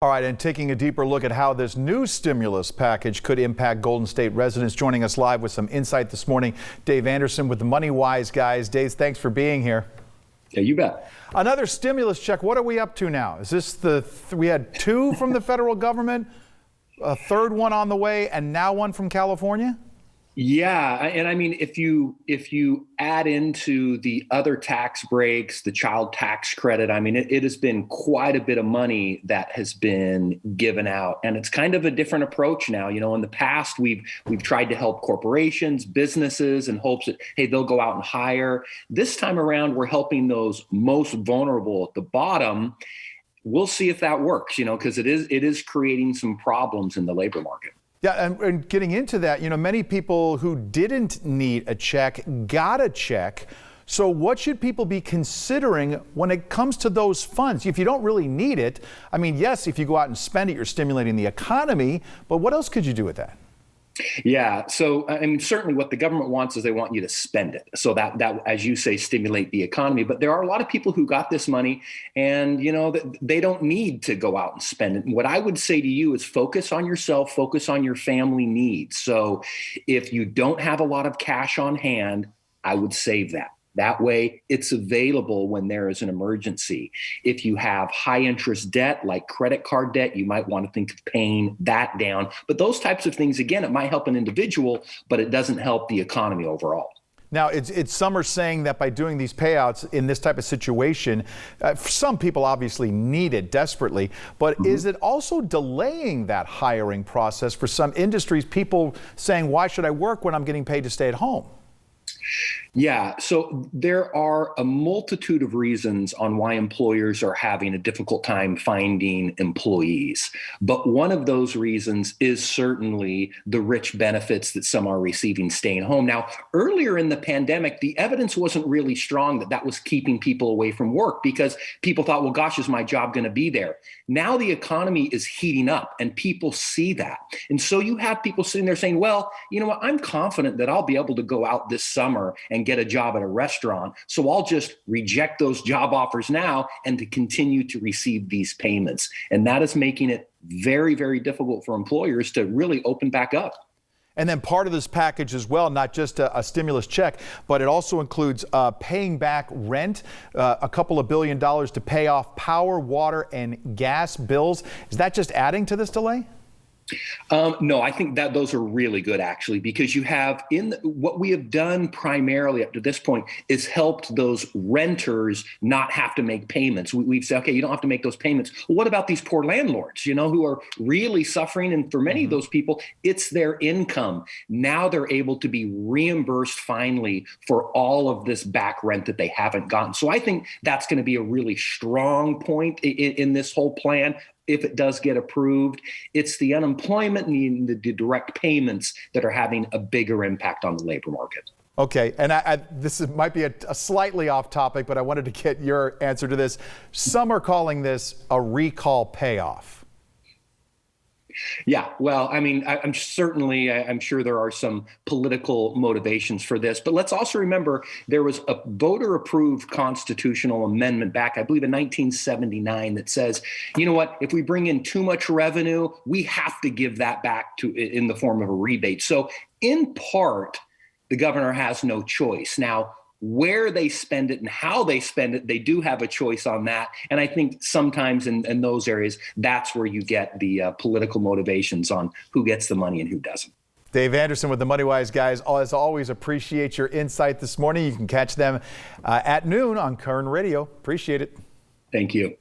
All right, and taking a deeper look at how this new stimulus package could impact Golden State residents. Joining us live with some insight this morning, Dave Anderson with the MoneyWise Guys. Dave, thanks for being here. Yeah, you bet. Another stimulus check. What are we up to now? Is this we had two from the federal government, a third one on the way, and now one from California? Yeah, and I mean, if you add into the other tax breaks, the child tax credit, I mean, it has been quite a bit of money that has been given out, and it's kind of a different approach now. You know, in the past, we've tried to help corporations, businesses, in hopes that, hey, they'll go out and hire. This time around, we're helping those most vulnerable at the bottom. We'll see if that works, you know, because it is creating some problems in the labor market. Yeah, and getting into that, you know, many people who didn't need a check got a check. So what should people be considering when it comes to those funds? If you don't really need it, I mean, yes, if you go out and spend it, you're stimulating the economy, but what else could you do with that? Yeah. So, I mean, certainly what the government wants is they want you to spend it. So that, as you say, stimulate the economy. But there are a lot of people who got this money and, you know, they don't need to go out and spend it. And what I would say to you is focus on yourself, focus on your family needs. So if you don't have a lot of cash on hand, I would save that. That way, it's available when there is an emergency. If you have high interest debt, like credit card debt, you might want to think of paying that down. But those types of things, again, it might help an individual, but it doesn't help the economy overall. Now, some are saying that by doing these payouts in this type of situation, some people obviously need it desperately, but is it also delaying that hiring process for some industries? People saying, why should I work when I'm getting paid to stay at home? Yeah, so there are a multitude of reasons on why employers are having a difficult time finding employees. But one of those reasons is certainly the rich benefits that some are receiving staying home. Now, earlier in the pandemic, the evidence wasn't really strong that was keeping people away from work because people thought, well, gosh, is my job going to be there? Now the economy is heating up and people see that. And so you have people sitting there saying, well, you know what, I'm confident that I'll be able to go out this summer and get a job at a restaurant. So I'll just reject those job offers now and to continue to receive these payments. And that is making it very, very difficult for employers to really open back up. And then part of this package as well, not just a stimulus check, but it also includes paying back rent, a couple of $1 billion to pay off power, water, and gas bills. Is that just adding to this delay? No, I think that those are really good, actually, because you have what we have done primarily up to this point is helped those renters not have to make payments. We've said, okay, you don't have to make those payments. Well, what about these poor landlords, you know, who are really suffering? And for many of those people, it's their income. Now they're able to be reimbursed finally for all of this back rent that they haven't gotten. So I think that's going to be a really strong point in this whole plan. If it does get approved, it's the unemployment and the direct payments that are having a bigger impact on the labor market. Okay, and this might be a slightly off topic, but I wanted to get your answer to this. Some are calling this a recall payoff. Yeah, well, I mean, I'm sure there are some political motivations for this, but let's also remember there was a voter-approved constitutional amendment back, I believe, in 1979 that says, you know what, if we bring in too much revenue, we have to give that back in the form of a rebate. So in part, the governor has no choice. Now, where they spend it and how they spend it, they do have a choice on that. And I think sometimes in those areas, that's where you get the political motivations on who gets the money and who doesn't. Dave Anderson with the MoneyWise Guys. As always, appreciate your insight this morning. You can catch them at noon on Kern Radio. Appreciate it. Thank you.